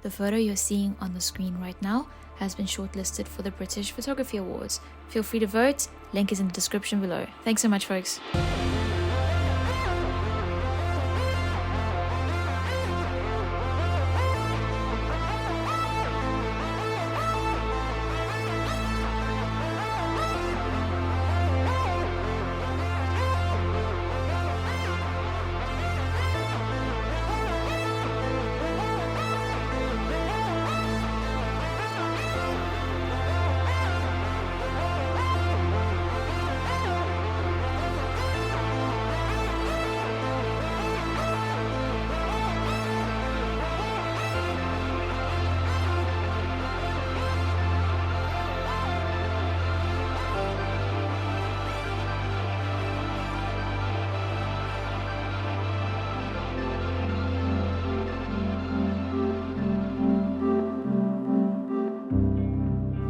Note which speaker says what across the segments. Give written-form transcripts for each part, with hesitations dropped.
Speaker 1: The photo you're seeing on the screen right now has been shortlisted for the British Photography Awards. Feel free to vote, link is in the description below. Thanks so much, folks.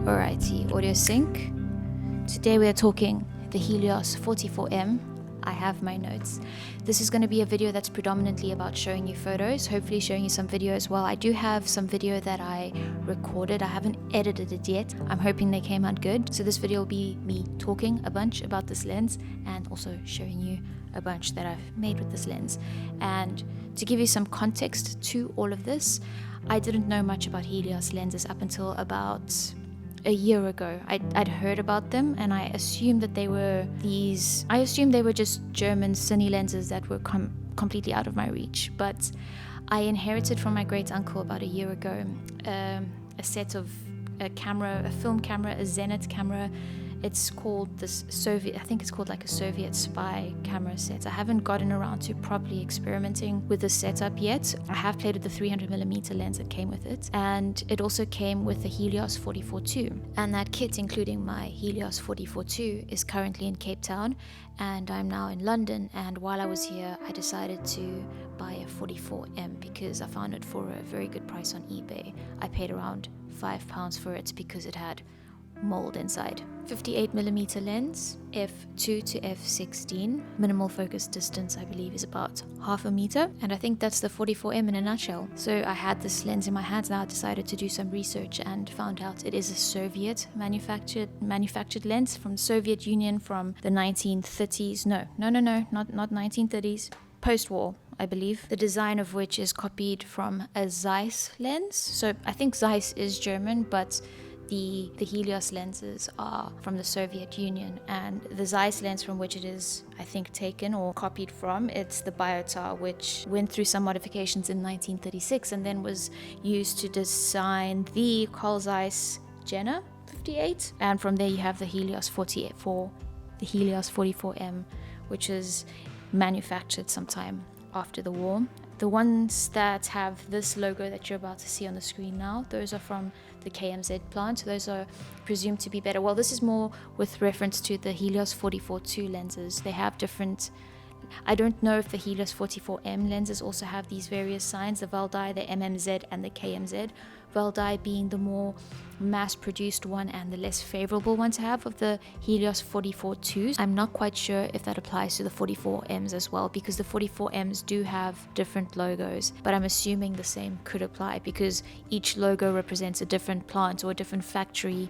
Speaker 1: Alrighty, audio sync. Today we are talking the Helios 44M. I have my notes. This is going to be a video that's predominantly about showing you photos, hopefully showing you some video as well. I do have some video that I recorded. I haven't edited it yet. I'm hoping they came out good. So this video will be me talking a bunch about this lens and also showing you a bunch that I've made with this lens. And to give you some context to all of this, I didn't know much about Helios lenses up until about a year ago. I'd heard about them and I assumed that they were just German cine lenses that were completely out of my reach. But I inherited from my great uncle about a year ago a set of a film camera, a Zenit camera. It's called this Soviet, I think it's called like a Soviet spy camera set. I haven't gotten around to properly experimenting with this setup yet. I have played with the 300mm lens that came with it, and it also came with the Helios 44-2. And that kit, including my Helios 44-2, is currently in Cape Town, and I'm now in London. And while I was here, I decided to buy a 44M because I found it for a very good price on eBay. I paid around £5 for it because it had mold inside. 58mm lens, f2 to f16. Minimal focus distance, I believe, is about half a meter, and I think that's the 44M in a nutshell. So I had this lens in my hands now. I decided to do some research and found out it is a Soviet manufactured lens from Soviet Union from the 1930s. No, not 1930s. Post-war, I believe. The design of which is copied from a Zeiss lens. So I think Zeiss is German, but the Helios lenses are from the Soviet Union, and the Zeiss lens from which it is, I think, taken or copied from, it's the Biotar, which went through some modifications in 1936 and then was used to design the Carl Zeiss Jenner 58. And from there you have the Helios 44M, which is manufactured sometime after the war. The ones that have this logo that you're about to see on the screen now, those are from the KMZ plant. Those are presumed to be better. Well, this is more with reference to the Helios 44-2 lenses. They have different, I don't know if the Helios 44M lenses also have these various signs, the Valdai, the MMZ and the KMZ. Valdai being the more mass-produced one and the less favorable one to have of the Helios 44-2s. I'm not quite sure if that applies to the 44Ms as well, because the 44Ms do have different logos, but I'm assuming the same could apply because each logo represents a different plant or a different factory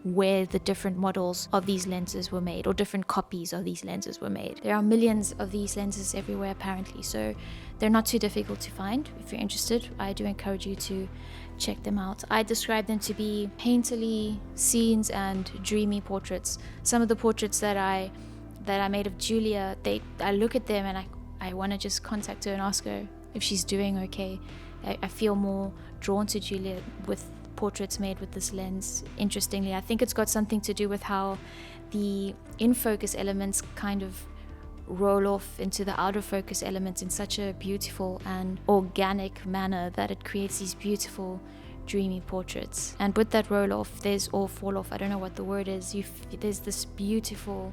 Speaker 1: where the different models of these lenses were made, or different copies of these lenses were made. There are millions of these lenses everywhere apparently, so they're not too difficult to find. If you're interested, I do encourage you to check them out. I describe them to be painterly scenes and dreamy portraits. Some of the portraits that I made of Julia, I look at them and I want to just contact her and ask her if she's doing okay. I feel more drawn to Julia with portraits made with this lens. Interestingly, I think it's got something to do with how the in-focus elements kind of roll off into the out of focus elements in such a beautiful and organic manner that it creates these beautiful dreamy portraits. And with that roll off, or fall off, I don't know what the word is, there's this beautiful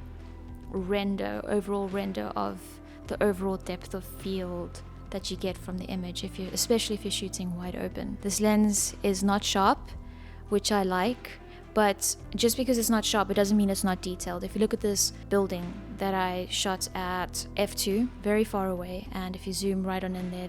Speaker 1: overall render of the overall depth of field that you get from the image, especially if you're shooting wide open. This lens is not sharp, which I like, but just because it's not sharp, it doesn't mean it's not detailed. If you look at this building that I shot at f2, very far away, and if you zoom right on in there,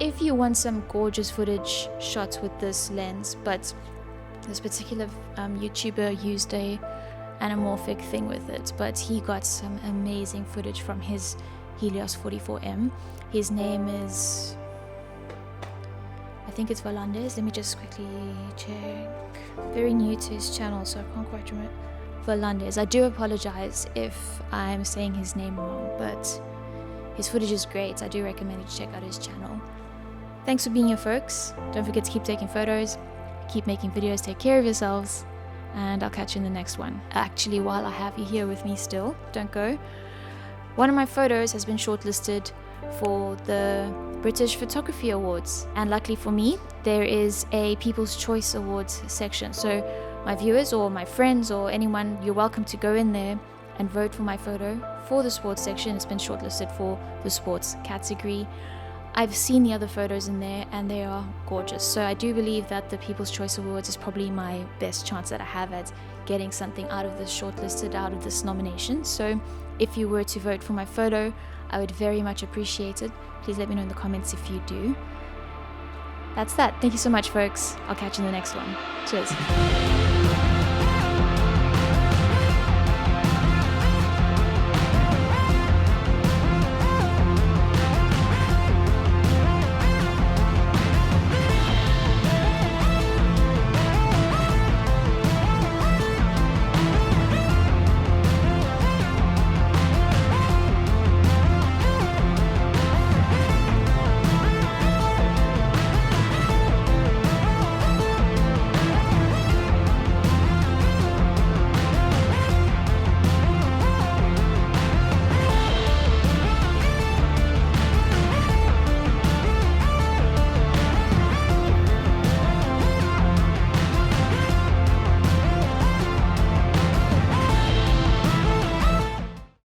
Speaker 1: if you want some gorgeous footage shots with this lens, but this particular YouTuber used a anamorphic thing with it, but he got some amazing footage from his Helios 44M. His name is, I think it's Volandes. Let me just quickly check. Very new to his channel, so I can't quite remember. Volandes. I do apologize if I'm saying his name wrong, but his footage is great. I do recommend you check out his channel. Thanks for being here, folks. Don't forget to keep taking photos, keep making videos, take care of yourselves, and I'll catch you in the next one. Actually, while I have you here with me still, don't go. One of my photos has been shortlisted for the British Photography Awards, and luckily for me, there is a People's Choice Awards section. So my viewers or my friends or anyone, you're welcome to go in there and vote for my photo for the sports section. It's been shortlisted for the sports category. I've seen the other photos in there and they are gorgeous. So I do believe that the People's Choice Awards is probably my best chance that I have at getting something out of this shortlisted, out of this nomination. So if you were to vote for my photo, I would very much appreciate it. Please let me know in the comments if you do. That's that. Thank you so much, folks. I'll catch you in the next one. Cheers.